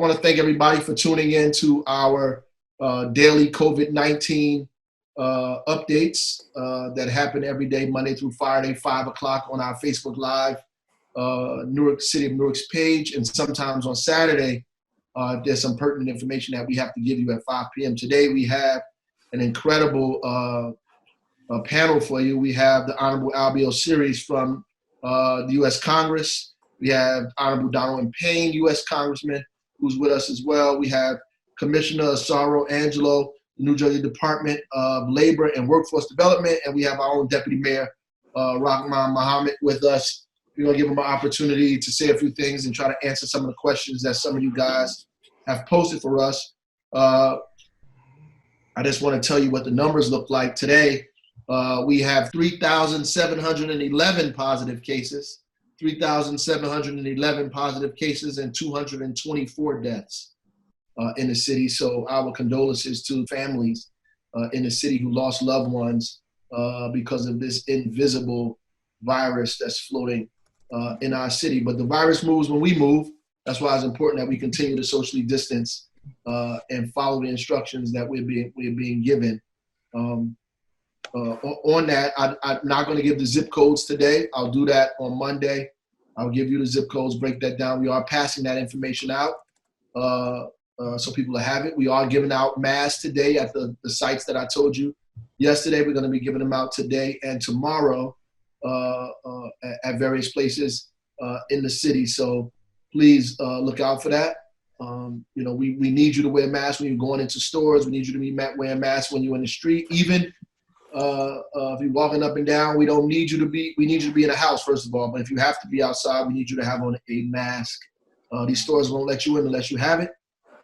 want to thank everybody for tuning in to our daily COVID-19 updates that happen every day, Monday through Friday, 5 o'clock on our Facebook Live, Newark City of Newark's page, and sometimes on Saturday, there's some pertinent information that we have to give you at 5 p.m. Today, we have an incredible panel for you. We have the Honorable Albio Series from the U.S. Congress. We have Honorable Donald M. Payne, U.S. Congressman, who's with us as well. We have Commissioner Asaro Angelo, the New Jersey Department of Labor and Workforce Development, and we have our own Deputy Mayor, Rahman Mohammed, with us. We're going to give him an opportunity to say a few things and try to answer some of the questions that some of you guys have posted for us. I just want to tell you what the numbers look like today. We have 3,711 positive cases, 3,711 positive cases and 224 deaths in the city. So our condolences to families in the city who lost loved ones because of this invisible virus that's floating in our city. But the virus moves when we move. That's why it's important that we continue to socially distance and follow the instructions that we're being given. On that, I'm not going to give the zip codes today. I'll do that on Monday. I'll give you the zip codes, break that down. We are passing that information out so people will have it. We are giving out masks today at the sites that I told you yesterday. We're going to be giving them out today and tomorrow at various places in the city. So please look out for that. We need you to wear masks when you're going into stores. We need you to be wearing masks when you're in the street. Even if you're walking up and down, we need you to be in a house, first of all. But if you have to be outside, we need you to have on a mask. These stores won't let you in unless you have it.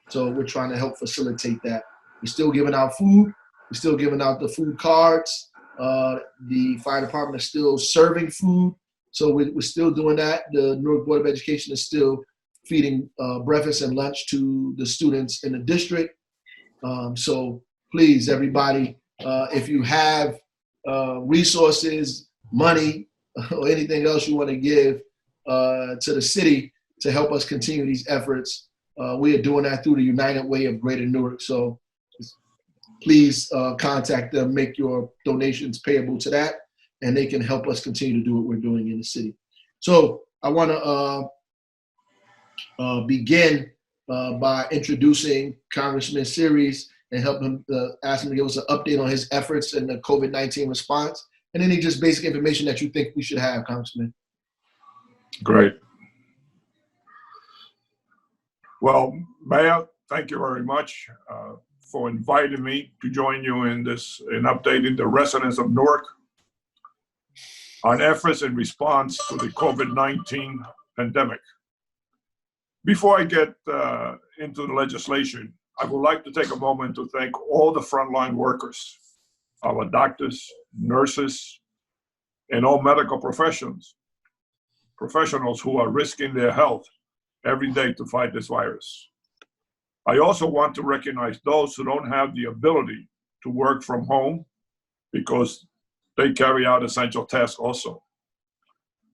So we're trying to help facilitate that. We're still giving out food. We're still giving out the food cards. The fire department is still serving food. So we're still doing that. The Newark Board of Education is still feeding breakfast and lunch to the students in the district. So please, everybody, if you have resources, money, or anything else you want to give to the city to help us continue these efforts, we are doing that through the United Way of Greater Newark. So please contact them, make your donations payable to that, and they can help us continue to do what we're doing in the city. So I want to begin by introducing Congressman Series and help him, ask him to give us an update on his efforts in the COVID-19 response, and any just basic information that you think we should have, Congressman. Great. Well, Mayor, thank you very much for inviting me to join you in updating the residents of Newark on efforts in response to the COVID-19 pandemic. Before I get into the legislation, I would like to take a moment to thank all the frontline workers, our doctors, nurses, and all medical professionals who are risking their health every day to fight this virus. I also want to recognize those who don't have the ability to work from home because they carry out essential tasks also.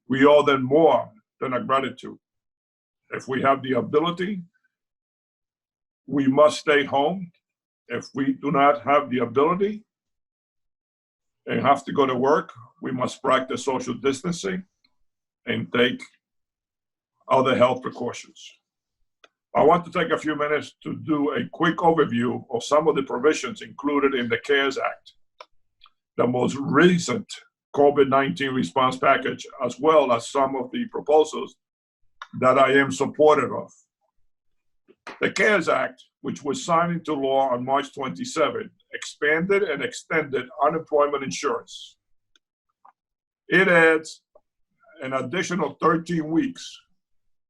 We owe them more than a gratitude. If we have the ability, we must stay home. If we do not have the ability and have to go to work, we must practice social distancing and take other health precautions. I want to take a few minutes to do a quick overview of some of the provisions included in the CARES Act, the most recent COVID-19 response package, as well as some of the proposals that I am supportive of. The CARES Act, which was signed into law on March 27, expanded and extended unemployment insurance. It adds an additional 13 weeks,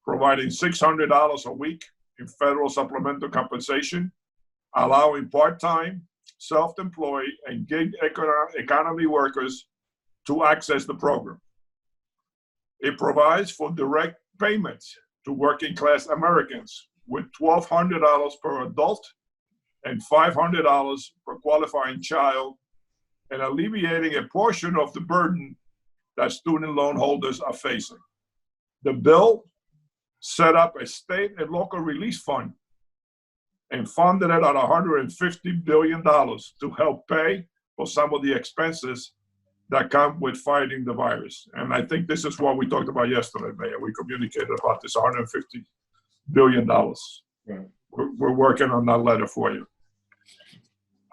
providing $600 a week in federal supplemental compensation, allowing part-time, self-employed, and gig economy workers to access the program. It provides for direct payments to working class Americans with $1,200 per adult and $500 per qualifying child, and alleviating a portion of the burden that student loan holders are facing. The bill set up a state and local relief fund and funded it at $150 billion to help pay for some of the expenses that come with fighting the virus. And I think this is what we talked about yesterday, Mayor. We communicated about this $150 billion. Right. We're working on that letter for you.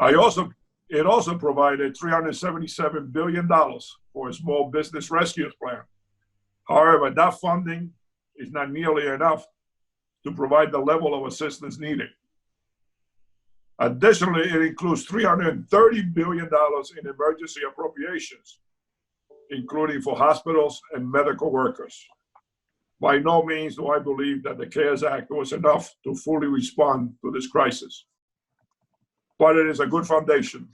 It also provided $377 billion for a small business rescue plan. However, that funding is not nearly enough to provide the level of assistance needed. Additionally, it includes $330 billion in emergency appropriations, including for hospitals and medical workers. By no means do I believe that the CARES Act was enough to fully respond to this crisis, but it is a good foundation.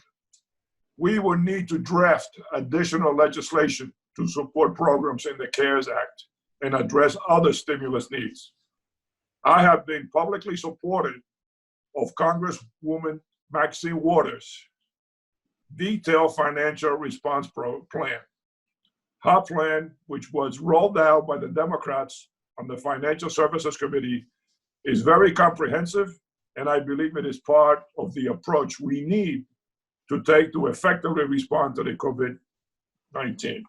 We will need to draft additional legislation to support programs in the CARES Act and address other stimulus needs. I have been publicly supportive of Congresswoman Maxine Waters' detailed financial response plan. Her plan, which was rolled out by the Democrats on the Financial Services Committee, is very comprehensive, and I believe it is part of the approach we need to take to effectively respond to the COVID-19.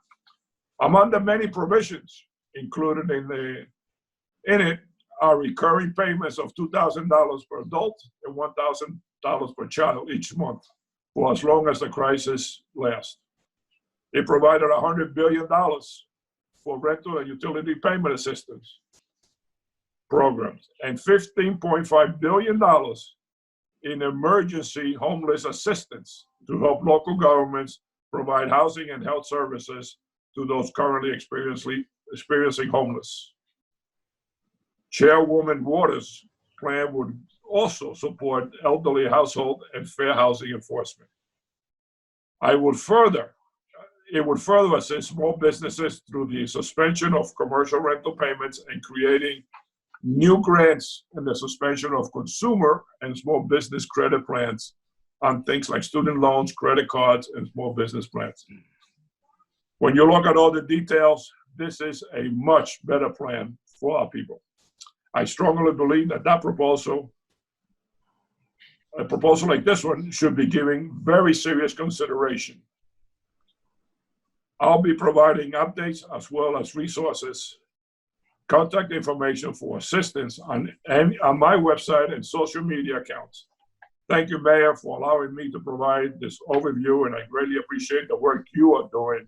Among the many provisions included in it are recurring payments of $2,000 per adult and $1,000 per child each month for as long as the crisis lasts. It provided $100 billion for rental and utility payment assistance programs and $15.5 billion in emergency homeless assistance to help local governments provide housing and health services to those currently experiencing homeless. Chairwoman Waters' plan would also support elderly household and fair housing enforcement. It would further assist small businesses through the suspension of commercial rental payments and creating new grants and the suspension of consumer and small business credit plans on things like student loans, credit cards, and small business plans. When you look at all the details, this is a much better plan for our people. I strongly believe that a proposal like this one should be given very serious consideration. I'll be providing updates as well as resources, contact information for assistance on my website and social media accounts. Thank you, Mayor, for allowing me to provide this overview, and I greatly appreciate the work you are doing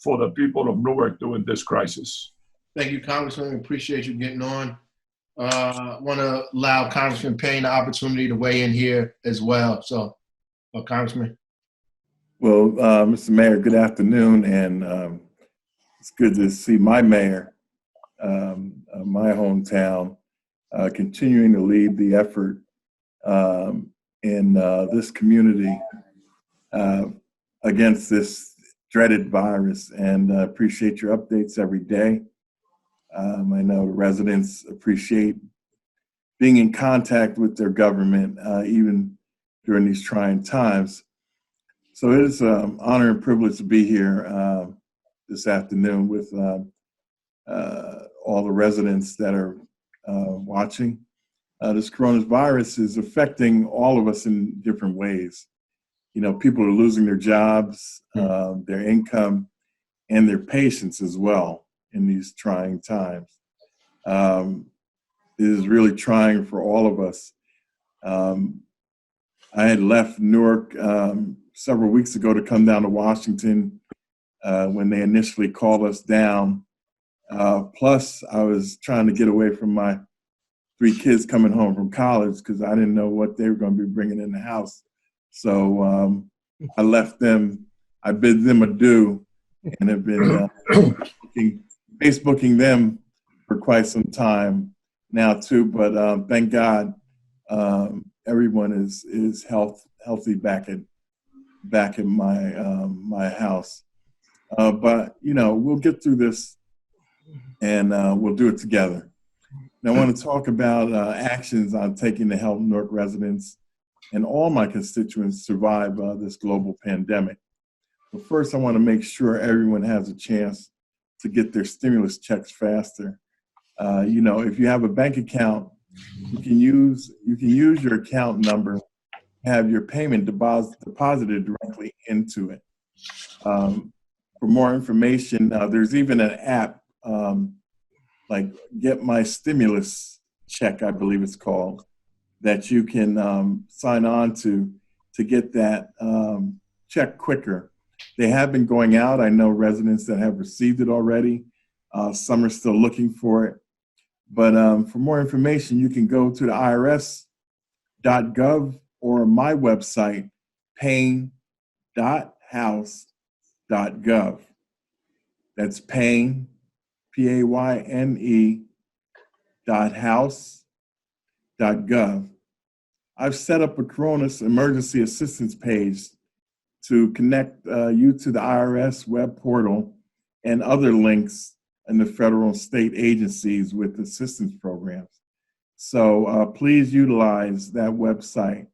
for the people of Newark during this crisis. Thank you, Congressman. We appreciate you getting on. I want to allow Congressman Payne the opportunity to weigh in here as well. So, Congressman. Well, Mr. Mayor, good afternoon, and it's good to see my mayor, my hometown, continuing to lead the effort in this community against this dreaded virus, and appreciate your updates every day. I know the residents appreciate being in contact with their government, even during these trying times. So it is an honor and privilege to be here this afternoon with all the residents that are watching. This coronavirus is affecting all of us in different ways. You know, people are losing their jobs, their income, and their patience as well in these trying times. It is really trying for all of us. I had left Newark several weeks ago to come down to Washington when they initially called us down. Plus, I was trying to get away from my 3 kids coming home from college because I didn't know what they were going to be bringing in the house. So I left them, I bid them adieu, and have been Facebooking them for quite some time now too. But thank God everyone is healthy back at my house. But you know, we'll get through this, and we'll do it together. Now, I want to talk about actions I'm taking to help Newark residents and all my constituents survive this global pandemic. But first, I want to make sure everyone has a chance to get their stimulus checks faster. You know, if you have a bank account You can use your account number, have your payment deposited directly into it. For more information, there's even an app like Get My Stimulus Check, I believe it's called, that you can sign on to get that check quicker. They have been going out. I know residents that have received it already. Some are still looking for it. But for more information, you can go to the irs.gov or my website, payne.house.gov. That's Payne, Payne, .house.gov. I've set up a Corona emergency assistance page to connect you to the IRS web portal and other links in the federal and state agencies with assistance programs. So please utilize that website. It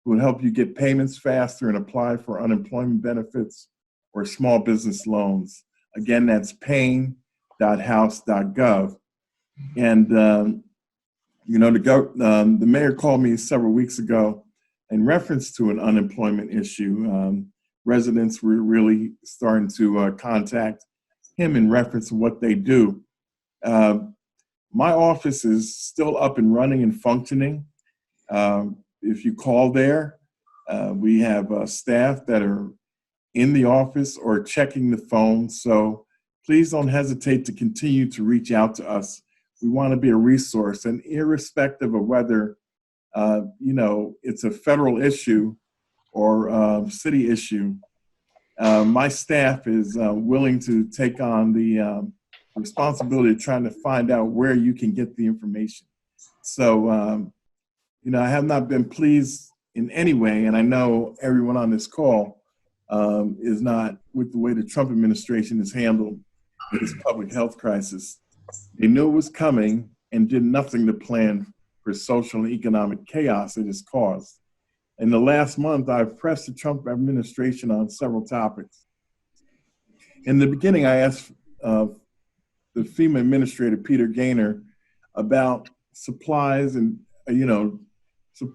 will help you get payments faster and apply for unemployment benefits or small business loans. Again, that's payne.house.gov. And the mayor called me several weeks ago in reference to an unemployment issue. Residents were really starting to contact him in reference to what they do. My office is still up and running and functioning. If you call there, we have staff that are in the office or checking the phone. So please don't hesitate to continue to reach out to us. We want to be a resource, and irrespective of whether it's a federal issue or city issue, my staff is willing to take on the responsibility of trying to find out where you can get the information. So, I have not been pleased in any way, and I know everyone on this call is not with the way the Trump administration has handled this public health crisis. They knew it was coming and did nothing to plan for social and economic chaos it has caused. In the last month, I've pressed the Trump administration on several topics. In the beginning, I asked the FEMA administrator, Peter Gaynor, about supplies and,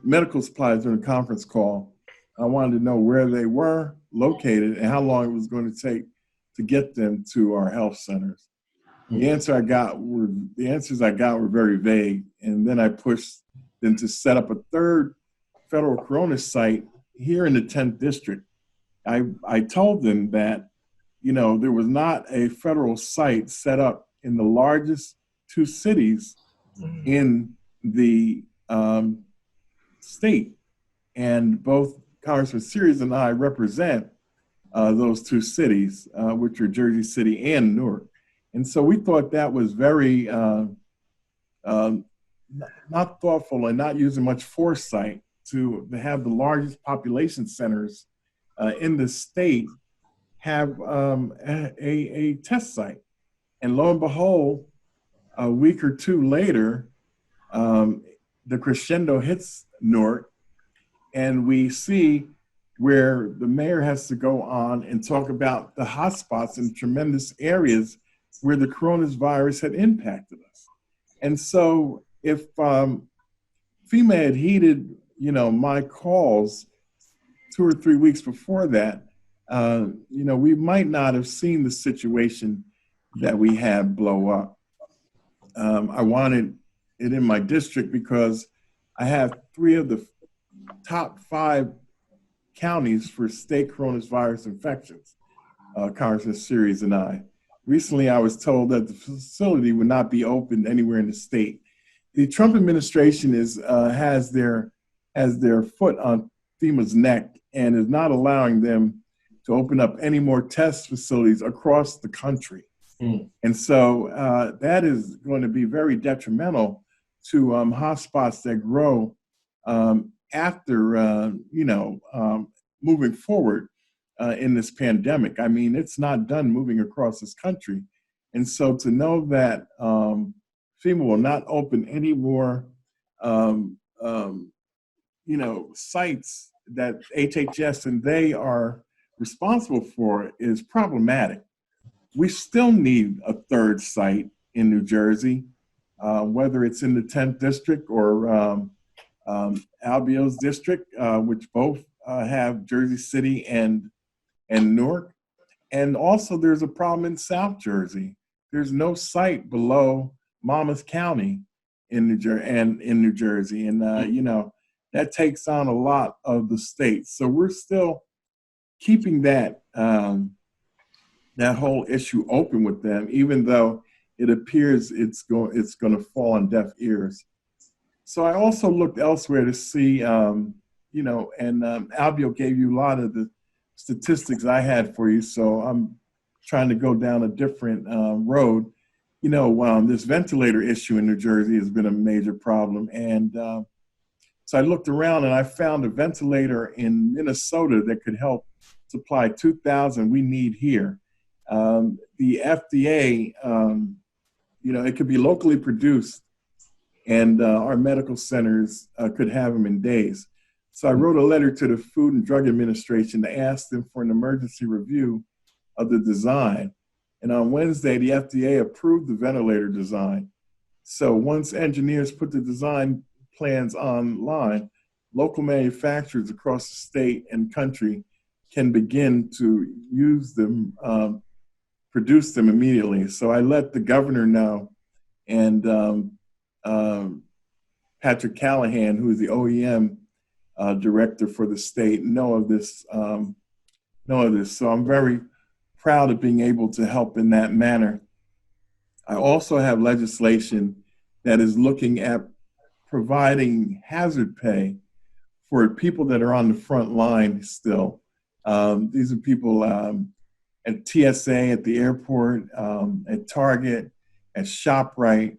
medical supplies during a conference call. I wanted to know where they were located and how long it was going to take to get them to our health centers. The answers I got were very vague, and then I pushed them to set up a third federal corona site here in the 10th district. I told them that, there was not a federal site set up in the largest two cities in the state, and both Congressman Series and I represent those two cities, which are Jersey City and Newark. And so we thought that was very not thoughtful and not using much foresight to have the largest population centers in the state have a test site. And lo and behold, a week or two later, the crescendo hits Newark, and we see where the mayor has to go on and talk about the hotspots in tremendous areas where the coronavirus had impacted us. And so if FEMA had heeded, my calls 2 or 3 weeks before that, we might not have seen the situation that we had blow up. I wanted it in my district because I have 3 of the top 5 counties for state coronavirus infections, Congressman Series and I. Recently, I was told that the facility would not be opened anywhere in the state. The Trump administration has their foot on FEMA's neck and is not allowing them to open up any more test facilities across the country. And so that is going to be very detrimental to hotspots that grow after, moving forward in this pandemic. I mean, it's not done moving across this country. And so to know that FEMA will not open any more, sites that HHS and they are responsible for is problematic. We still need a third site in New Jersey. whether it's in the 10th district or Albio's district, which both have Jersey City and Newark. And also there's a problem in South Jersey. There's no site below Monmouth County in New Jersey. And, you know, that takes on a lot of the state. So we're still keeping that, that whole issue open with them, even though it appears it's going to fall on deaf ears. So I also looked elsewhere to see, you know, and Albio gave you a lot of the statistics I had for you. So I'm trying to go down a different road. You know, this ventilator issue in New Jersey has been a major problem. And so I looked around and I found a ventilator in Minnesota that could help supply 2,000 we need here. The FDA, you know, it could be locally produced, and our medical centers could have them in days. So I wrote a letter to the Food and Drug Administration to ask them for an emergency review of the design. And on Wednesday, the FDA approved the ventilator design. So once engineers put the design plans online, local manufacturers across the state and country can begin to use them, produce them immediately. So I let the governor know, and Patrick Callahan, who is the OEM director for the state, know of this. So I'm very proud of being able to help in that manner. I also have legislation that is looking at providing hazard pay for people that are on the front line still. These are people at TSA, at the airport, at Target, at ShopRite,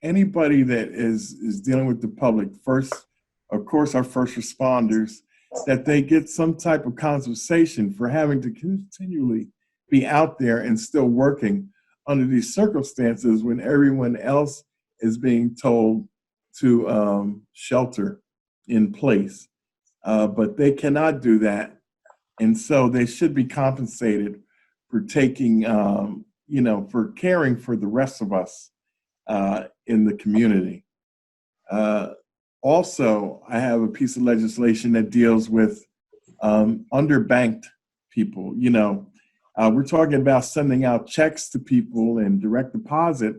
anybody that is dealing with the public. First, of course, our first responders, that they get some type of compensation for having to continually be out there and still working under these circumstances when everyone else is being told to shelter in place. But they cannot do that. And so they should be compensated for taking, you know, for caring for the rest of us in the community. Also, I have a piece of legislation that deals with underbanked people. You know, we're talking about sending out checks to people and direct deposit.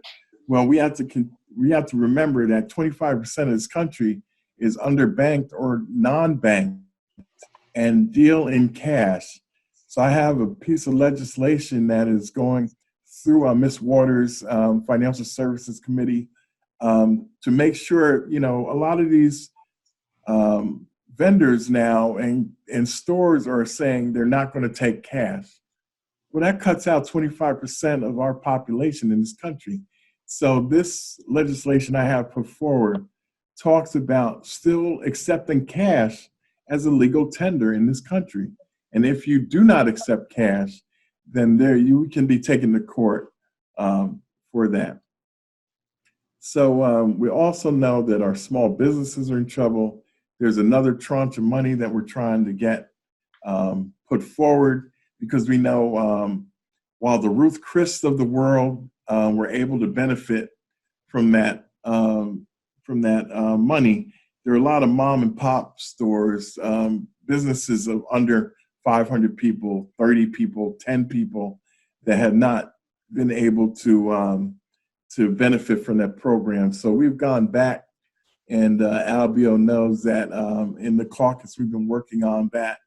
Well, we have to remember that 25% of this country is underbanked or non-banked and deal in cash. So I have a piece of legislation that is going through Ms. Waters' Financial Services Committee to make sure, you know, a lot of these vendors now and stores are saying they're not going to take cash. Well, that cuts out 25% of our population in this country. So this legislation I have put forward talks about still accepting cash as a legal tender in this country. And if you do not accept cash, then you can be taken to court for that. So we also know that our small businesses are in trouble. There's another tranche of money that we're trying to get put forward, because we know while the Ruth Chris of the world were able to benefit from that money, there are a lot of mom and pop stores, businesses of under 500 people, 30 people, 10 people that have not been able to benefit from that program. So we've gone back, and Albio knows that in the caucus we've been working on that.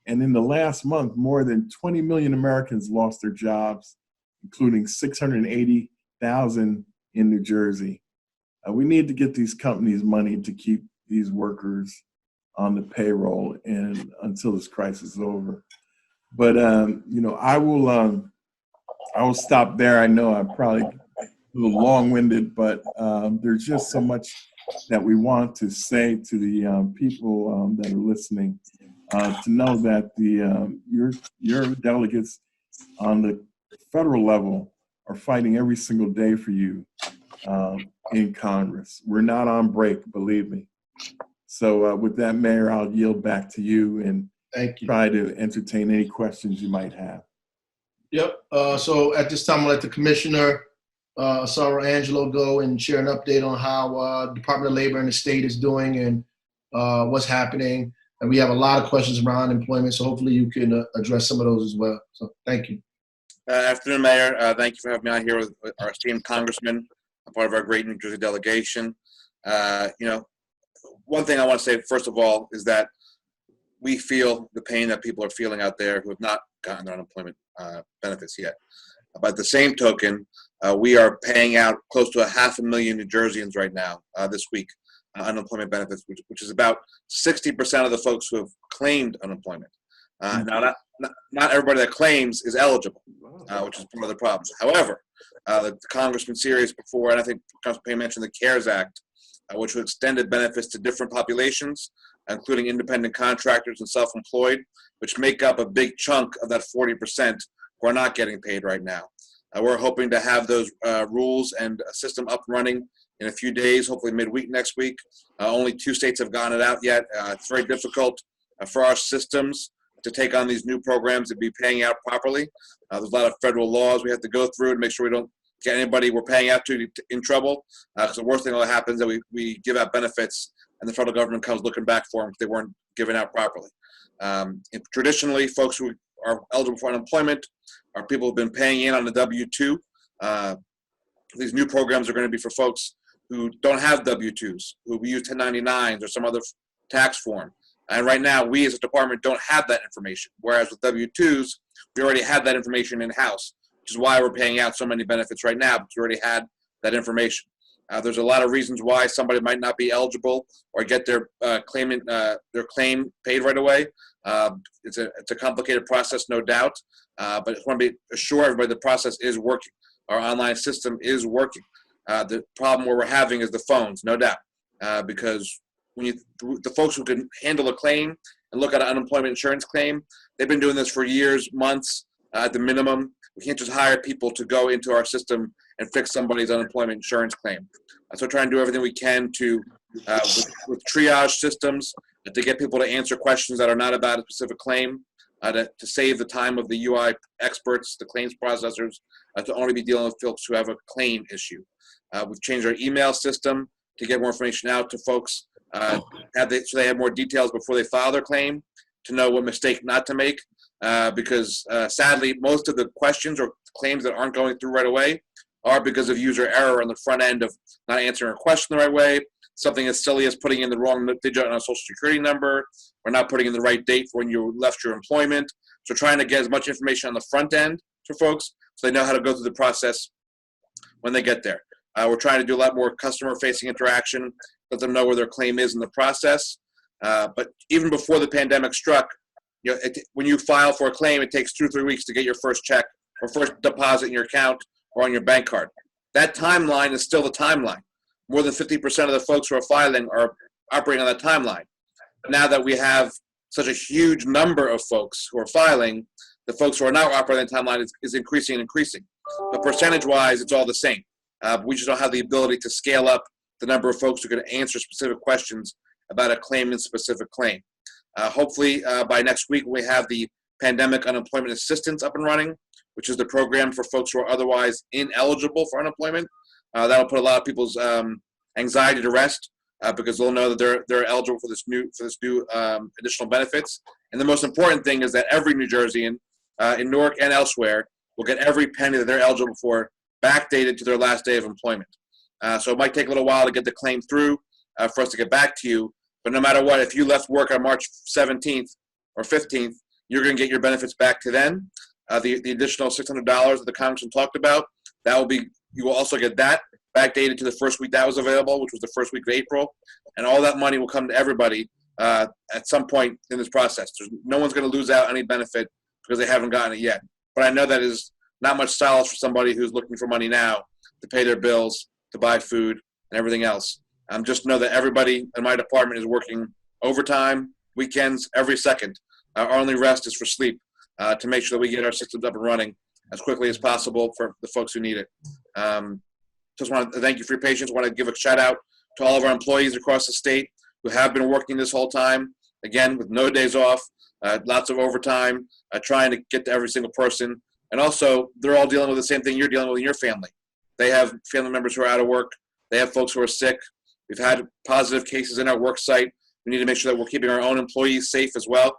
And in the last month, more than 20 million Americans lost their jobs, including 680,000 in New Jersey. We need to get these companies money to keep these workers on the payroll and until this crisis is over. But you know, I will stop there. I know I'm probably a little long-winded, but there's just so much that we want to say to the people that are listening, to know that your delegates on the federal level are fighting every single day for you in Congress. We're not on break, believe me. So with that, Mayor, I'll yield back to you and Thank you. Try to entertain any questions you might have. Yep. So at this time, I'll let the commissioner Sarah Angelo go and share an update on how Department of Labor and the state is doing and what's happening. And we have a lot of questions around unemployment, so hopefully you can address some of those as well. So thank you. Afternoon, Mayor. Thank you for having me on here with our esteemed congressman, a part of our great New Jersey delegation. One thing I want to say, first of all, is that we feel the pain that people are feeling out there who have not gotten their unemployment benefits yet. By the same token, we are paying out close to 500,000 New Jerseyans right now, this week, unemployment benefits, which is about 60% of the folks who have claimed unemployment. Now, not everybody that claims is eligible, which is one of the problems. However, the Congressman Sirius before, and I think Congressman Payne mentioned the CARES Act, which extended benefits to different populations, including independent contractors and self-employed, which make up a big chunk of that 40% who are not getting paid right now. We're hoping to have those rules and a system up and running in a few days, hopefully midweek next week. Only 2 states have gotten it out yet. It's very difficult for our systems to take on these new programs and be paying out properly. There's a lot of federal laws we have to go through to make sure we don't get anybody we're paying out to in trouble. Because the worst thing that happens is that we give out benefits and the federal government comes looking back for them if they weren't given out properly. Traditionally, folks who are eligible for unemployment are people who've been paying in on the W-2. These new programs are going to be for folks who don't have W-2s, who use 1099s or some other tax form. And right now, we as a department don't have that information. Whereas with W-2s, we already had that information in-house, which is why we're paying out so many benefits right now, because we already had that information. There's a lot of reasons why somebody might not be eligible or get their claim paid right away. It's a complicated process, no doubt, but I just want to assure everybody the process is working. Our online system is working. The problem where we're having is the phones, no doubt, because the folks who can handle a claim and look at an unemployment insurance claim, they've been doing this for years, months at the minimum. We can't just hire people to go into our system and fix somebody's unemployment insurance claim. So try and do everything we can to, with triage systems, to get people to answer questions that are not about a specific claim, to save the time of the UI experts, the claims processors, to only be dealing with folks who have a claim issue. We've changed our email system to get more information out to folks, so they have more details before they file their claim, to know what mistake not to make, because sadly, most of the questions or claims that aren't going through right away are because of user error on the front end of not answering a question the right way, something as silly as putting in the wrong digit on a social security number, or not putting in the right date for when you left your employment. So trying to get as much information on the front end for folks so they know how to go through the process when they get there. We're trying to do a lot more customer-facing interaction, let them know where their claim is in the process. But even before the pandemic struck, when you file for a claim, it takes 2 or 3 weeks to get your first check or first deposit in your account or on your bank card. That timeline is still the timeline. More than 50% of the folks who are filing are operating on that timeline. But now that we have such a huge number of folks who are filing, the folks who are not operating on the timeline is increasing and increasing. But percentage-wise, it's all the same. We just don't have the ability to scale up the number of folks who can answer specific questions about a claimant-specific claim. Hopefully, by next week, we have the Pandemic Unemployment Assistance up and running, which is the program for folks who are otherwise ineligible for unemployment. That'll put a lot of people's anxiety to rest because they'll know that they're eligible for this new additional benefits. And the most important thing is that every New Jerseyan in Newark and elsewhere will get every penny that they're eligible for backdated to their last day of employment. So it might take a little while to get the claim through for us to get back to you. But no matter what, if you left work on March 17th or 15th, you're going to get your benefits back to then. The additional $600 that the Congressman talked about, you will also get that backdated to the first week that was available, which was the first week of April. And all that money will come to everybody at some point in this process. No one's going to lose out any benefit because they haven't gotten it yet. But I know that is not much solace for somebody who's looking for money now to pay their bills, to buy food, and everything else. Just know that everybody in my department is working overtime, weekends, every second. Our only rest is for sleep to make sure that we get our systems up and running as quickly as possible for the folks who need it. Just want to thank you for your patience. I want to give a shout out to all of our employees across the state who have been working this whole time, again, with no days off, lots of overtime, trying to get to every single person. And also, they're all dealing with the same thing you're dealing with in your family. They have family members who are out of work. They have folks who are sick. We've had positive cases in our work site. We need to make sure that we're keeping our own employees safe as well.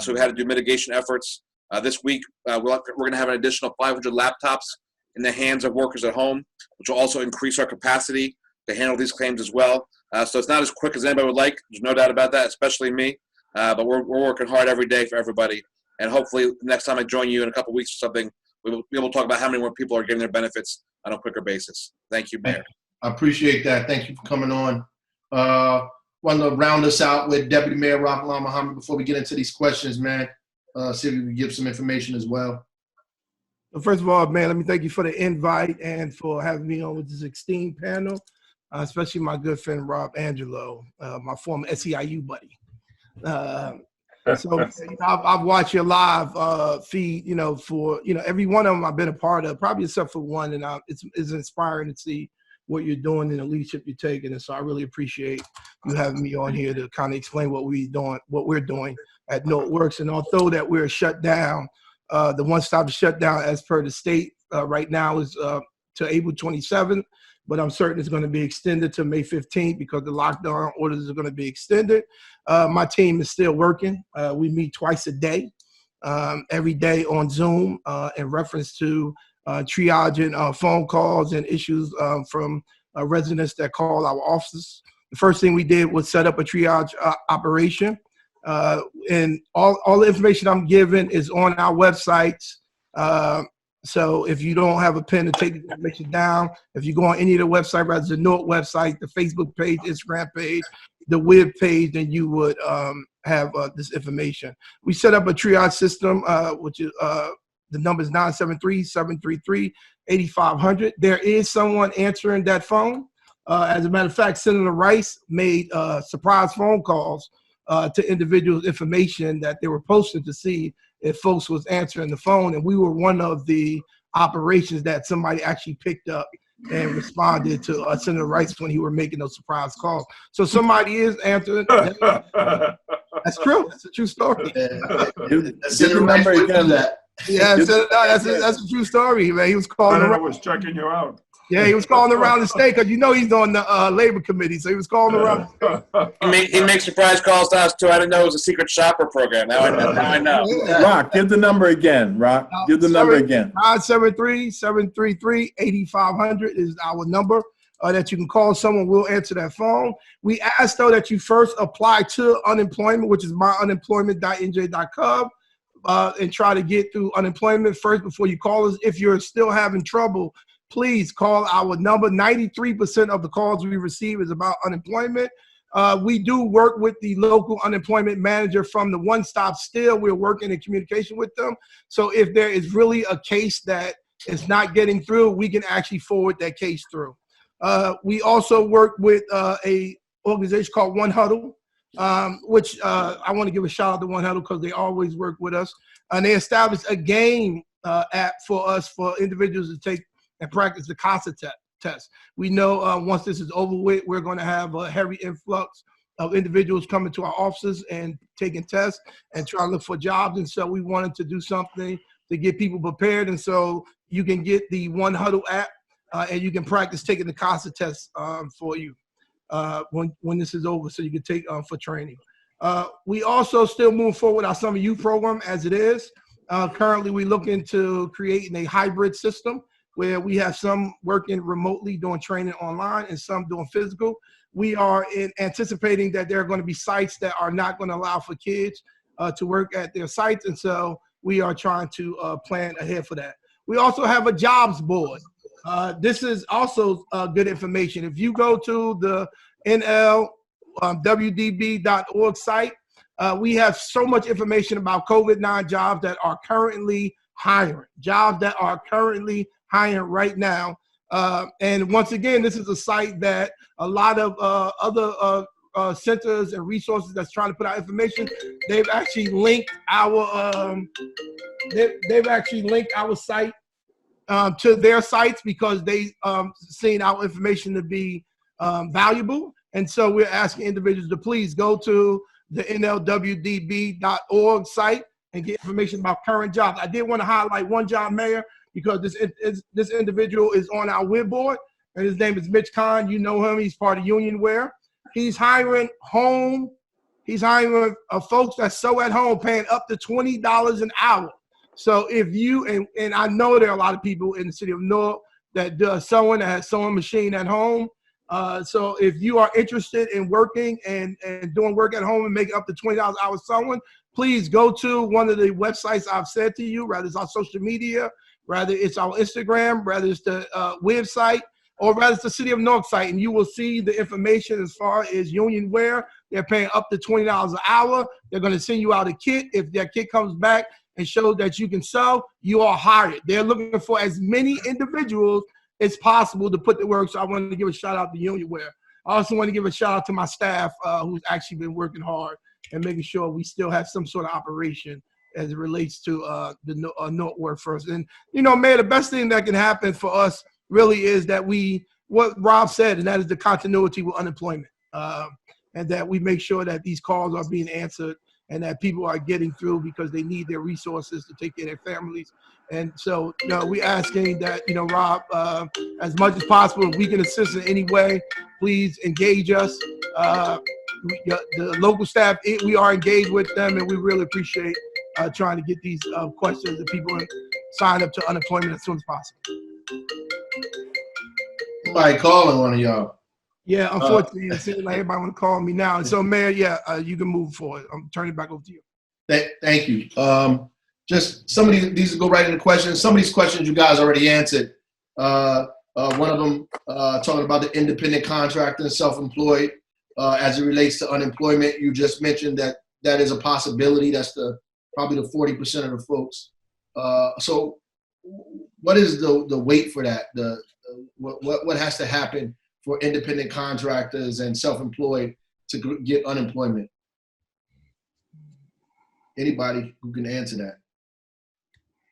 So we've had to do mitigation efforts. This week, we're going to have an additional 500 laptops in the hands of workers at home, which will also increase our capacity to handle these claims as well. So it's not as quick as anybody would like. There's no doubt about that, especially me. But we're working hard every day for everybody. And hopefully next time I join you in a couple of weeks or something, we will be able to talk about how many more people are getting their benefits on a quicker basis. Thank you, Mayor. I appreciate that. Thank you for coming on. Want to round us out with Deputy Mayor Rahman Muhammad before we get into these questions, man. See if we can give some information as well. Well, first of all, man, let me thank you for the invite and for having me on with this esteemed panel, especially my good friend Rob Angelo, my former SEIU buddy. So I've watched your live feed, for every one of them I've been a part of, probably except for one, and it's inspiring to see what you're doing and the leadership you're taking. And so I really appreciate you having me on here to kind of explain what we're doing at No It Works. And although that we're shut down, the one-stop shutdown as per the state right now is to April 27th, but I'm certain it's going to be extended to May 15th because the lockdown orders are going to be extended. My team is still working. We meet twice a day, every day on Zoom in reference to triaging phone calls and issues from residents that call our offices. The first thing we did was set up a triage operation. And all the information I'm giving is on our websites. So if you don't have a pen to take the information down, if you go on any of the websites, rather the Know It website, the Facebook page, Instagram page, the web page, then you would have this information. We set up a triage system, which is the number is 973-733-8500. There is someone answering that phone. As a matter of fact, Senator Rice made surprise phone calls to individuals' information that they were posting to see if folks was answering the phone. And we were one of the operations that somebody actually picked up and responded to Senator Rice when he were making those surprise calls. So somebody is answering. That's true. That's a true story. Senator Rice went through that. Yeah, that's a true story, man. He was calling I around. was checking you out. Yeah, he was calling around the state because he's on the labor committee, so he was calling around the state. He makes surprise calls to us too. I didn't know it was a secret shopper program. Now I know. Rock, give the number again. Rock, give the number again. 973-733-8500 is our number that you can call. Someone will answer that phone. We ask, though, that you first apply to unemployment, which is myunemployment.nj.gov. And try to get through unemployment first before you call us. If you're still having trouble, please call our number. 93% of the calls we receive is about unemployment. We do work with the local unemployment manager from the One Stop still. We're working in communication with them. So if there is really a case that is not getting through, we can actually forward that case through. We also work with a organization called One Huddle, which I want to give a shout out to One Huddle because they always work with us. And they established a game app for us for individuals to take and practice the CASA test. We know once this is over with, we're going to have a heavy influx of individuals coming to our offices and taking tests and trying to look for jobs. And so we wanted to do something to get people prepared. And so you can get the One Huddle app and you can practice taking the CASA test for you when this is over, so you can take for training. We also still move forward with our Summer Youth Program as it is. Currently, we're looking to creating a hybrid system where we have some working remotely doing training online and some doing physical. We are anticipating that there are going to be sites that are not going to allow for kids to work at their sites. And so we are trying to plan ahead for that. We also have a jobs board. This is also good information. If you go to the NLWDB.org site, we have so much information about COVID-19 jobs that are currently hiring, right now. And once again, this is a site that a lot of other centers and resources that's trying to put out information, they've actually linked our site to their sites because they seen our information to be valuable. And so we're asking individuals to please go to the NLWDB.org site and get information about current jobs. I did want to highlight one job, Mayor, because this individual is on our WIB board, and his name is Mitch Kahn. You know him. He's part of Unionware. He's hiring folks that sew at home, paying up to $20 an hour. So if you, and I know there are a lot of people in the city of Newark that does sewing, that has sewing machine at home. So if you are interested in working and doing work at home and making up to $20 an hour sewing, please go to one of the websites I've said to you, rather it's our social media, rather it's our Instagram, rather it's the website, or rather it's the City of Newark site, and you will see the information as far as Unionware. They're paying up to $20 an hour. They're going to send you out a kit. If that kit comes back and shows that you can sew, you are hired. They're looking for as many individuals as possible to put the work. So I wanted to give a shout out to Unionware. I also want to give a shout out to my staff who's actually been working hard and making sure we still have some sort of operation as it relates to the Newark Workforce. And, you know, Mayor, the best thing that can happen for us really is that what Rob said, and that is the continuity with unemployment, and that we make sure that these calls are being answered and that people are getting through because they need their resources to take care of their families. And so, you know, we're asking that, you know, Rob, as much as possible, if we can assist in any way, please engage us. The local staff, we are engaged with them, and we really appreciate trying to get these questions and people sign up to unemployment as soon as possible. Somebody calling one of y'all. Yeah, unfortunately, it seems like everybody want to call me now. And so, Mayor, you can move forward. I'm turning it back over to you. Thank you. Just some of these go right into questions. Some of these questions you guys already answered. One of them talking about the independent contractor and self-employed as it relates to unemployment. You just mentioned that is a possibility. That's probably the 40% of the folks. So what is the wait for that? What has to happen for independent contractors and self-employed to get unemployment? Anybody who can answer that?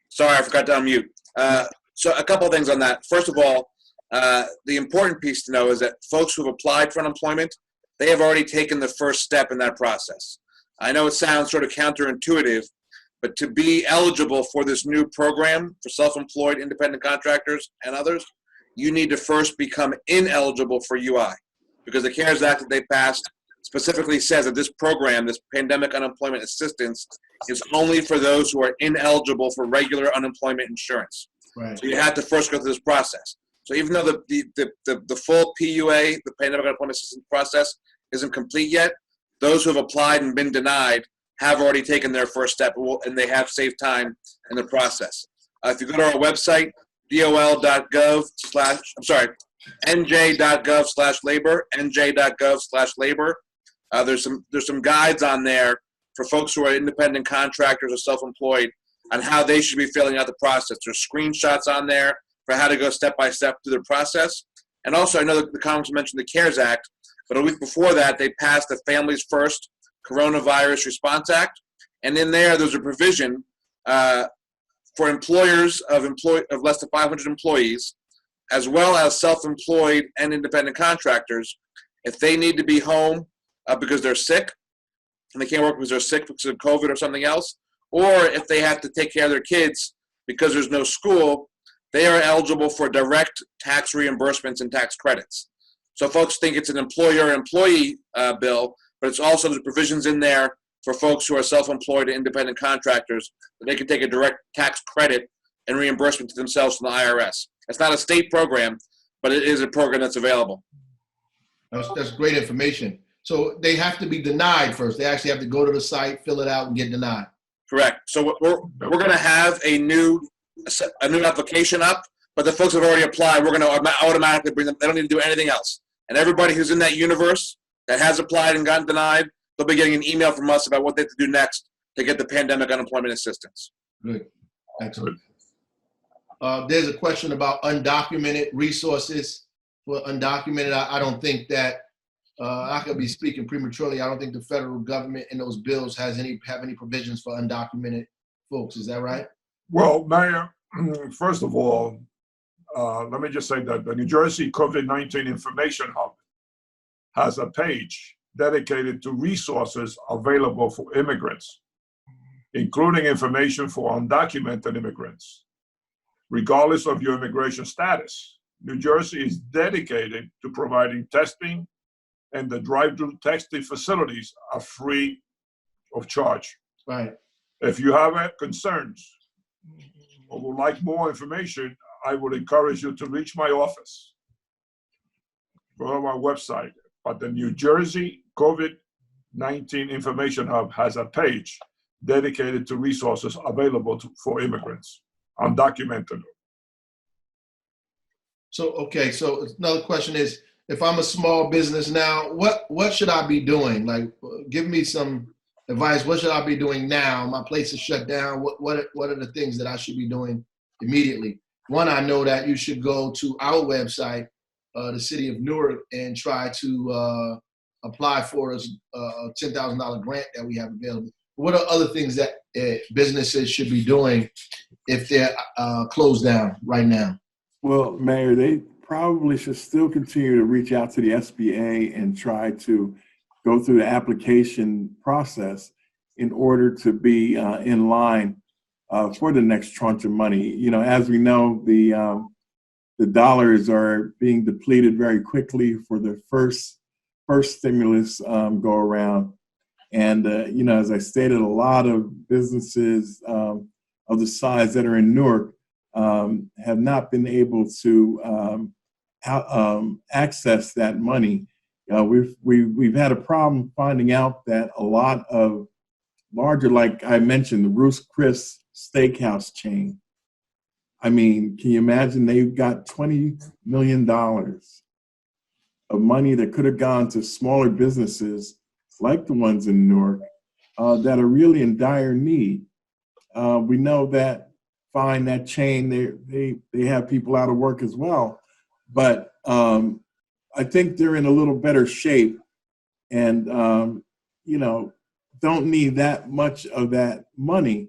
Sorry, I forgot to unmute. So a couple of things on that. First of all, the important piece to know is that folks who have applied for unemployment, they have already taken the first step in that process. I know it sounds sort of counterintuitive, but to be eligible for this new program for self-employed independent contractors and others, you need to first become ineligible for UI, because the CARES Act that they passed specifically says that this program, this pandemic unemployment assistance, is only for those who are ineligible for regular unemployment insurance. Right. So you have to first go through this process. So even though the full PUA, the pandemic unemployment assistance process, isn't complete yet, those who have applied and been denied have already taken their first step, and they have saved time in the process. If you go to our website, nj.gov/labor, nj.gov/labor. There's some guides on there for folks who are independent contractors or self-employed on how they should be filling out the process. There's screenshots on there for how to go step by step through the process. And also, I know that the Congressman mentioned the CARES Act, but a week before that, they passed the Families First Coronavirus Response Act. And in there's a provision for employers of less than 500 employees, as well as self-employed and independent contractors, if they need to be home because they're sick, and they can't work because they're sick because of COVID or something else, or if they have to take care of their kids because there's no school, they are eligible for direct tax reimbursements and tax credits. So folks think it's an employer-employee bill, but it's also the provisions in there for folks who are self-employed and independent contractors that they can take a direct tax credit and reimbursement to themselves from the IRS. It's not a state program, but it is a program that's available. That's great information. So they have to be denied first. They actually have to go to the site, fill it out, and get denied. Correct. So we're going to have a new application up, but the folks that have already applied, we're going to automatically bring them. They don't need to do anything else. And everybody who's in that universe that has applied and gotten denied, they'll be getting an email from us about what they have to do next to get the pandemic unemployment assistance. Good. Excellent. There's a question about undocumented resources. For undocumented, I don't think that I could be speaking prematurely. I don't think the federal government in those bills have any provisions for undocumented folks. Is that right? Well, Mayor, first of all, let me just say that the New Jersey COVID-19 Information Hub has a page dedicated to resources available for immigrants, including information for undocumented immigrants. regardless of your immigration status. New Jersey is dedicated to providing testing, and the drive-through testing facilities are free of charge. Right. If you have concerns or would like more information, I would encourage you to reach my office. Go to our website. But the New Jersey COVID-19 Information Hub has a page dedicated to resources available for immigrants, undocumented. So, okay, so another question is, if I'm a small business now, what should I be doing? Like, give me some advice. What should I be doing now? My place is shut down. What are the things that I should be doing immediately? One, I know that you should go to our website, the city of Newark, and try to apply for a $10,000 grant that we have available. What are other things that businesses should be doing if they're closed down right now? Well, Mayor, they probably should still continue to reach out to the SBA and try to go through the application process in order to be in line for the next tranche of money. You know, as we know, the dollars are being depleted very quickly for the first stimulus go around. And, you know, as I stated, a lot of businesses of the size that are in Newark have not been able to access that money. We've had a problem finding out that a lot of larger, like I mentioned, the Ruth's Chris Steakhouse chain. I mean, can you imagine they've got $20 million of money that could have gone to smaller businesses like the ones in Newark that are really in dire need. We know that fine, that chain, they have people out of work as well. But I think they're in a little better shape and, you know, don't need that much of that money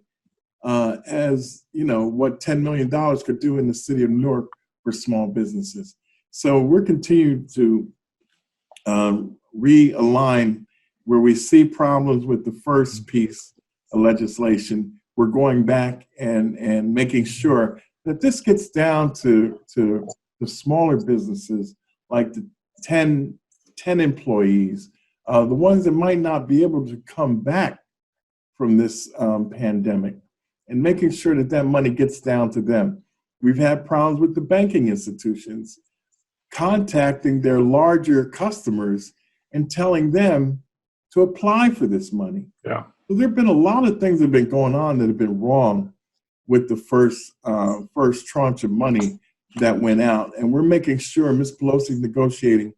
as, you know, what $10 million could do in the city of Newark for small businesses. So we're continuing to realign where we see problems with the first piece of legislation. We're going back and making sure that this gets down to the smaller businesses, like the 10 employees, the ones that might not be able to come back from this pandemic, and making sure that that money gets down to them. We've had problems with the banking institutions contacting their larger customers and telling them to apply for this money. Yeah. So there have been a lot of things that have been going on that have been wrong with the first tranche of money that went out. And we're making sure Ms. Pelosi's negotiating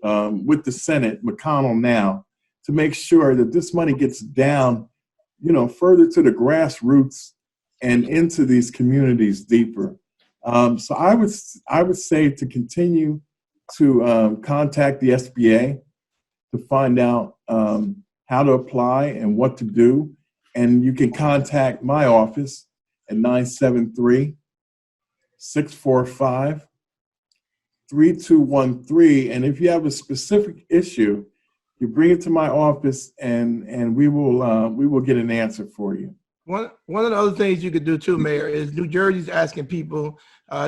with the Senate, McConnell now, to make sure that this money gets down, you know, further to the grassroots and into these communities deeper. So I would say to continue to contact the SBA to find out how to apply and what to do. And you can contact my office at 973-645-3213. And if you have a specific issue, you bring it to my office and we will get an answer for you. One of the other things you could do too, Mayor, is New Jersey's asking people,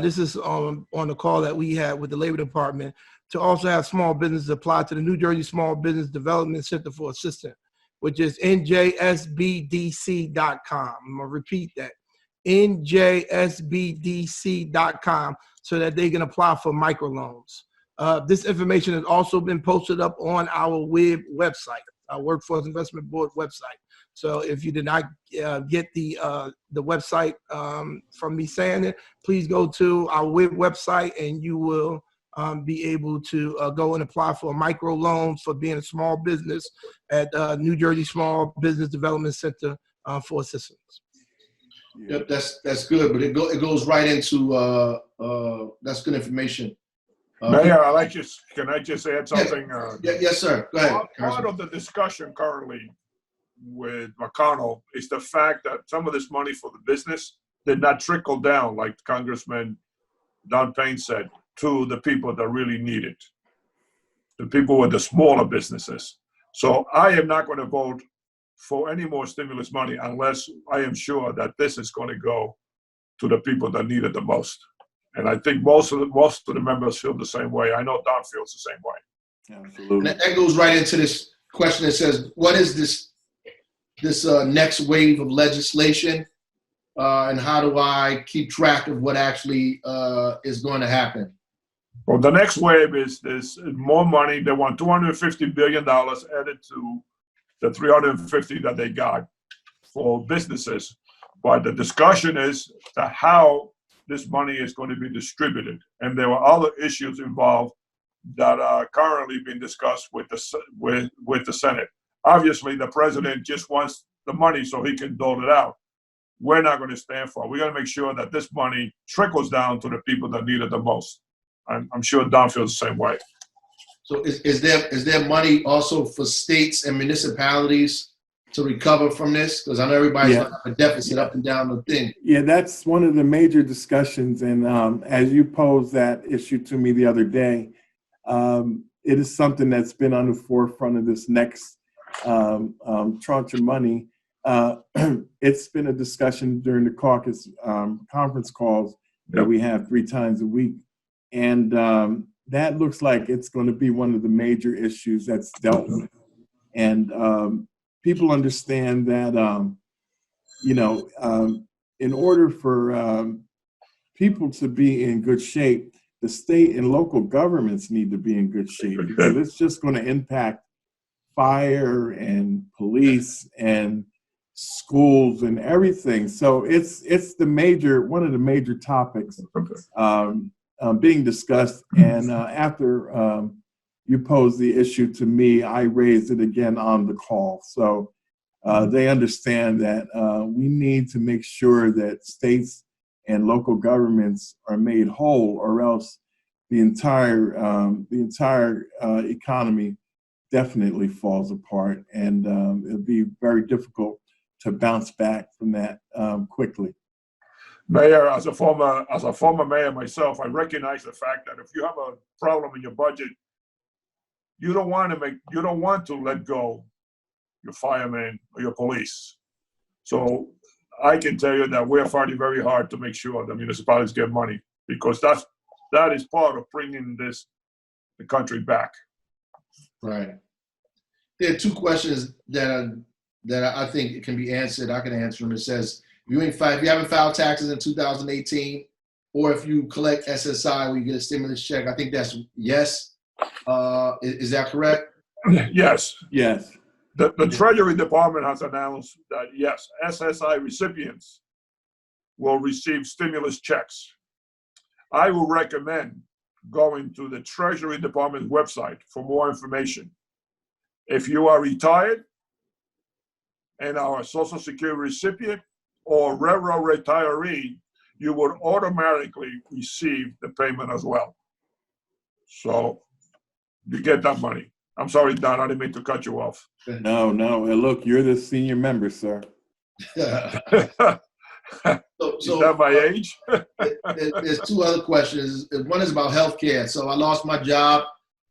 this is on the call that we had with the Labor Department, to also have small businesses apply to the New Jersey Small Business Development Center for Assistance, which is njsbdc.com. I'm gonna repeat that, njsbdc.com, so that they can apply for microloans. This information has also been posted up on our WIB website, our Workforce Investment Board website. So if you did not get the website from me saying it, please go to our WIB website and you will be able to go and apply for a micro loan for being a small business at New Jersey Small Business Development Center for Assistance. Yep, that's good, but it goes right into that's good information. Mayor, can I just add something? Yes, sir. Go ahead. Part of the discussion currently with McConnell is the fact that some of this money for the business did not trickle down, like Congressman Don Payne said, to the people that really need it, the people with the smaller businesses. So I am not going to vote for any more stimulus money unless I am sure that this is going to go to the people that need it the most. And I think most of the members feel the same way. I know Don feels the same way. Absolutely. And that goes right into this question that says, what is this next wave of legislation, and how do I keep track of what actually is going to happen? Well, the next wave is more money. They want $250 billion added to the $350 that they got for businesses. But the discussion is how this money is going to be distributed. And there were other issues involved that are currently being discussed with the Senate. Obviously, the president just wants the money so he can dole it out. We're not going to stand for it. We're going to make sure that this money trickles down to the people that need it the most. I'm sure Don feels the same way. So is there money also for states and municipalities to recover from this? Because I know everybody's going to have a deficit up and down the thing. Yeah, that's one of the major discussions. And as you posed that issue to me the other day, it is something that's been on the forefront of this next tranche of money. It's been a discussion during the caucus conference calls that we have 3 times a week. And that looks like it's going to be one of the major issues that's dealt with. And people understand that, in order for people to be in good shape, the state and local governments need to be in good shape, because it's just going to impact fire and police and schools and everything. So it's one of the major topics being discussed. And after you posed the issue to me, I raised it again on the call. So they understand that we need to make sure that states and local governments are made whole, or else the entire economy definitely falls apart, and it'll be very difficult to bounce back from that quickly. Mayor, as a former mayor myself, I recognize the fact that if you have a problem in your budget, you don't want to let go your firemen or your police. So I can tell you that we're fighting very hard to make sure the municipalities get money, because that is part of bringing the country back. Right. There are 2 questions that I think it can be answered. I can answer them. It says, if you haven't filed taxes in 2018, or if you collect SSI where you get a stimulus check, I think that's yes. Is that correct? Yes. Yes. The Treasury Department has announced that, yes, SSI recipients will receive stimulus checks. I will recommend going to the Treasury Department website for more information. If you are retired and are a Social Security recipient or railroad retiree, you would automatically receive the payment as well. So you get that money. I'm sorry, Don, I didn't mean to cut you off. No. Look, you're the senior member, sir. Is that my age? There's 2 other questions. One is about healthcare. So I lost my job,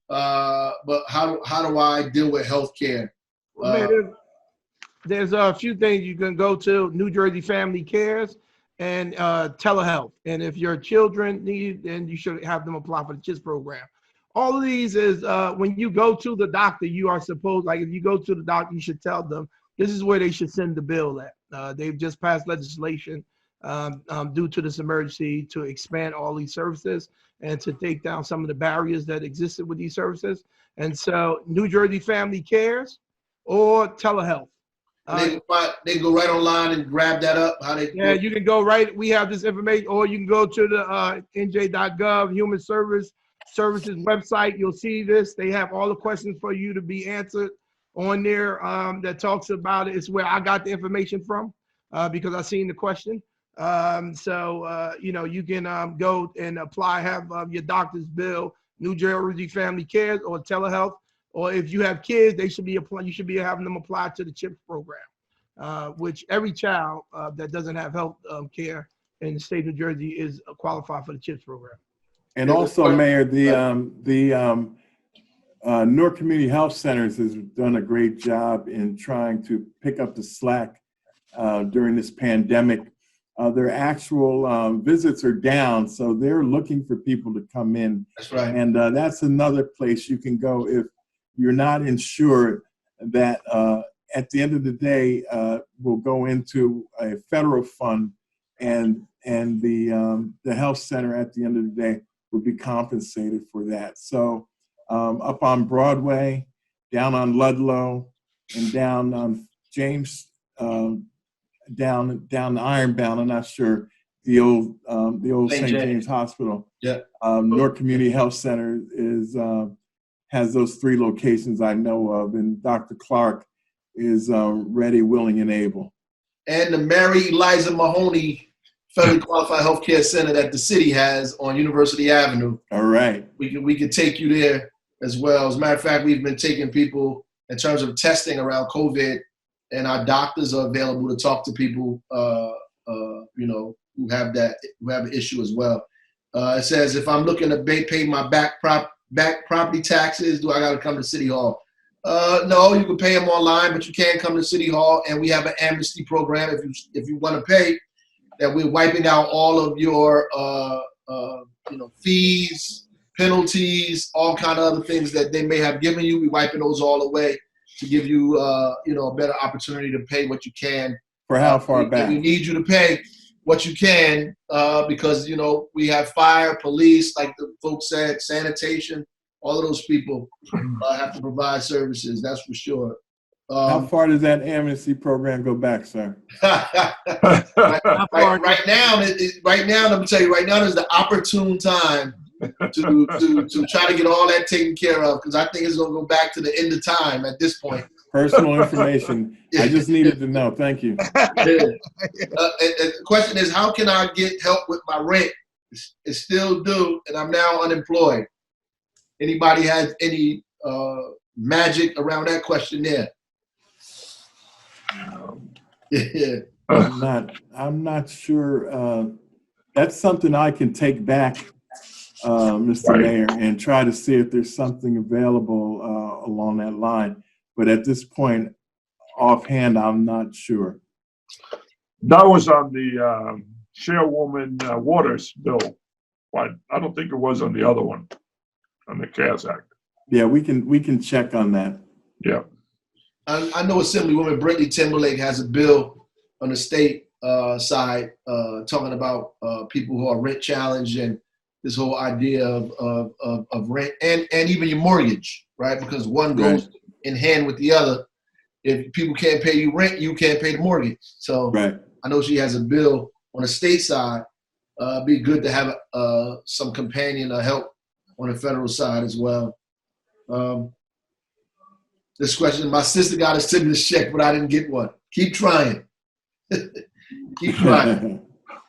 but how do I deal with healthcare? There's a few things you can go to: New Jersey Family Cares and telehealth. And if your children need, then you should have them apply for the CHIPS program. All of these is when you go to the doctor, you are supposed, like if you go to the doctor, you should tell them this is where they should send the bill at. They've just passed legislation due to this emergency to expand all these services and to take down some of the barriers that existed with these services. And so New Jersey Family Cares or telehealth. They go right online and grab that up. You can go right. We have this information, or you can go to the nj.gov Human Services website. You'll see this. They have all the questions for you to be answered on there that talks about it. It's where I got the information from because I seen the question. You can go and apply, have your doctor's bill, New Jersey Family Cares or telehealth. Or if you have kids, you should be having them apply to the CHIPS program, which every child that doesn't have health care in the state of New Jersey is qualified for the CHIPS program. And also, Mayor, the Newark Community Health Centers has done a great job in trying to pick up the slack during this pandemic. their actual visits are down, so they're looking for people to come in. That's right. And that's another place you can go if you're not insured. That at the end of the day will go into a federal fund, and the health center at the end of the day will be compensated for that. So up on Broadway, down on Ludlow, and down on James, down Ironbound. I'm not sure the old St. James Hospital. Yeah. North Community Health Center has those 3 locations I know of, and Dr. Clark is ready, willing, and able. And the Mary Eliza Mahoney Federally Qualified Healthcare Center that the city has on University Avenue. All right. We could take you there as well. As a matter of fact, we've been taking people in terms of testing around COVID, and our doctors are available to talk to people, who have an issue as well. It says, if I'm looking to pay my back property taxes, do I got to come to City Hall? No, you can pay them online, but you can't come to City Hall, and we have an amnesty program if you want to pay. That we're wiping out all of your fees, penalties, all kind of other things that they may have given you. We're wiping those all away to give you a better opportunity to pay what you can. For how far back? We need you to pay what you can because we have fire, police, like the folks said, sanitation. All of those people have to provide services. That's for sure. How far does that amnesty program go back, sir? right now, let me tell you, right now is the opportune time to try to get all that taken care of, because I think it's going to go back to the end of time at this point. Personal information. I just needed to know. Thank you. And the question is, how can I get help with my rent? It's still due, and I'm now unemployed. Anybody has any magic around that question there? Yeah. I'm not sure. That's something I can take back, Mr. Mayor, and try to see if there's something available along that line. But at this point, offhand, I'm not sure. That was on the Chairwoman Waters bill, but I don't think it was on the other one, on the CARES Act. Yeah, we can check on that. Yeah. I know Assemblywoman Brittany Timberlake has a bill on the state side talking about people who are rent challenged and this whole idea of rent and even your mortgage, right? Because one goes in hand with the other. If people can't pay you rent, you can't pay the mortgage. So I know she has a bill on the state side. Be good to have some companion or help on the federal side as well. This question, my sister got a stimulus check, but I didn't get one. Keep trying. Keep trying.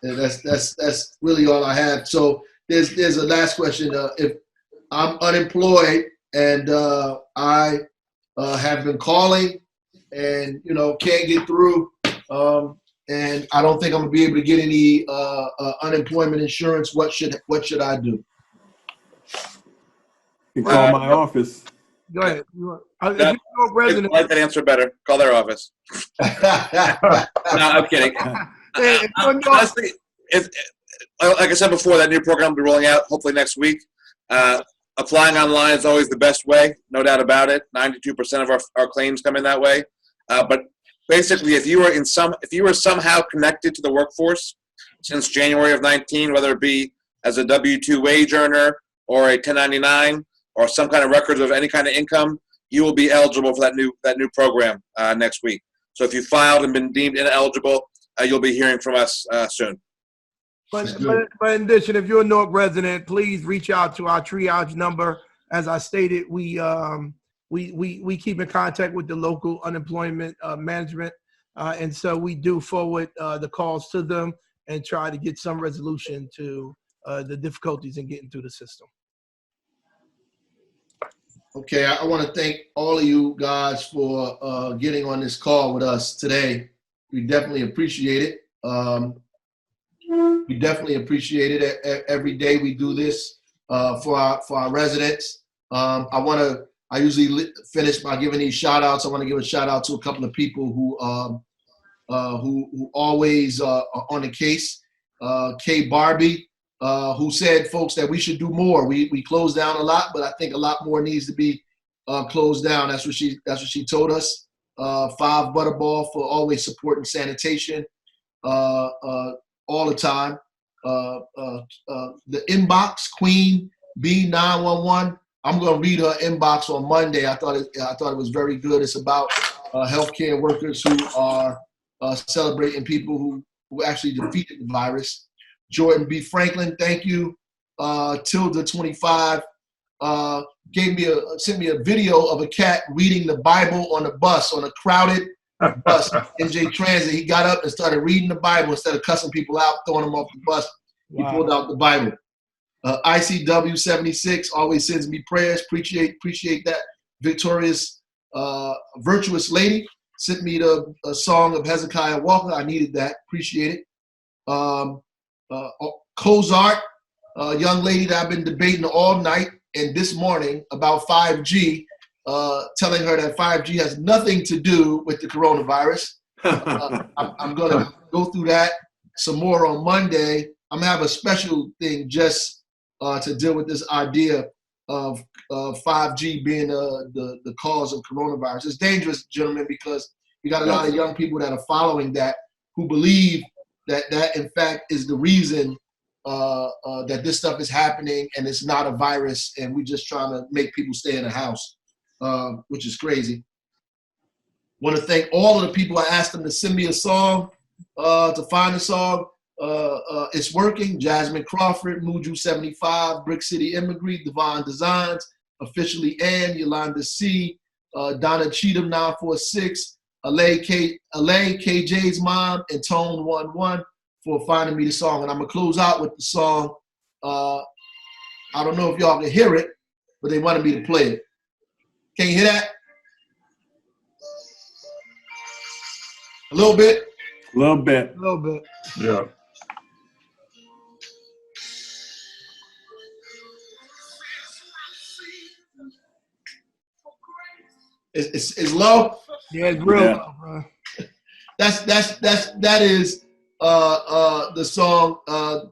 And that's really all I have. So there's a last question. If I'm unemployed and I have been calling and can't get through, and I don't think I'm gonna be able to get any unemployment insurance, what should I do? You can call my office. Go ahead. I like that answer better. Call their office. No, I'm kidding. Honestly, like I said before, that new program will be rolling out hopefully next week. Applying online is always the best way, no doubt about it. 92% of our claims come in that way. But basically, if you were somehow connected to the workforce since January of 19, whether it be as a W-2 wage earner or a 1099 or some kind of records of any kind of income, you will be eligible for that new program next week. So if you filed and been deemed ineligible, you'll be hearing from us soon. But in addition, if you're a Newark resident, please reach out to our triage number. As I stated, we keep in contact with the local unemployment management, and so we do forward the calls to them and try to get some resolution to the difficulties in getting through the system. Okay, I want to thank all of you guys for getting on this call with us today. We definitely appreciate it. We definitely appreciate it. Every day we do this for our residents. I usually finish by giving these shout outs. I want to give a shout out to a couple of people who who always are on the case. Kay Barbie, who said, folks, that we should do more. We closed down a lot, but I think a lot more needs to be closed down. That's what she told us. Five Butterball for always supporting sanitation all the time. The inbox, Queen B911. I'm gonna read her inbox on Monday. I thought it was very good. It's about healthcare workers who are celebrating people who actually defeated the virus. Jordan B. Franklin, thank you. Tilda 25 sent me a video of a cat reading the Bible on a bus, on a crowded bus, NJ Transit. He got up and started reading the Bible instead of cussing people out, throwing them off the bus. He pulled out the Bible. ICW 76 always sends me prayers. Appreciate that. Victorious, virtuous lady sent me a song of Hezekiah Walker. I needed that. Appreciate it. Cozart, a young lady that I've been debating all night and this morning about 5G, telling her that 5G has nothing to do with the coronavirus. I'm going to go through that some more on Monday. I'm going to have a special thing just to deal with this idea of 5G being the cause of coronavirus. It's dangerous, gentlemen, because you got a lot of young people that are following that, who believe that in fact is the reason that this stuff is happening, and it's not a virus, and we're just trying to make people stay in the house, which is crazy. Want to thank all of the people. I asked them to send me a song, to find a song. It's working. Jasmine Crawford, Muju 75, Brick City Immigrant, Divine Designs, Officially Ann, Yolanda C, Donna Cheatham 946, Alay KJ's mom, and Tone 11 for finding me the song. And I'm gonna close out with the song. I don't know if y'all can hear it, but they wanted me to play it. Can you hear that? A little bit? A little bit. A little bit. Yeah. It's low. Yeah, it's real Yeah. low, bro. That is the song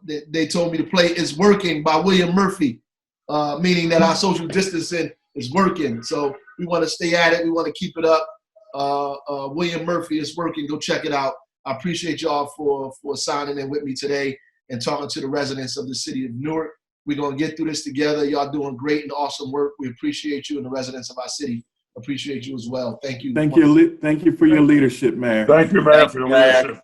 they told me to play. It's Working by William Murphy, meaning that our social distancing is working. So we want to stay at it. We want to keep it up. William Murphy, It's Working. Go check it out. I appreciate y'all for signing in with me today and talking to the residents of the city of Newark. We're going to get through this together. Y'all doing great and awesome work. We appreciate you, and the residents of our city appreciate you as well. Thank you. Thank you for your leadership, Mayor. Thank you, man, for your leadership.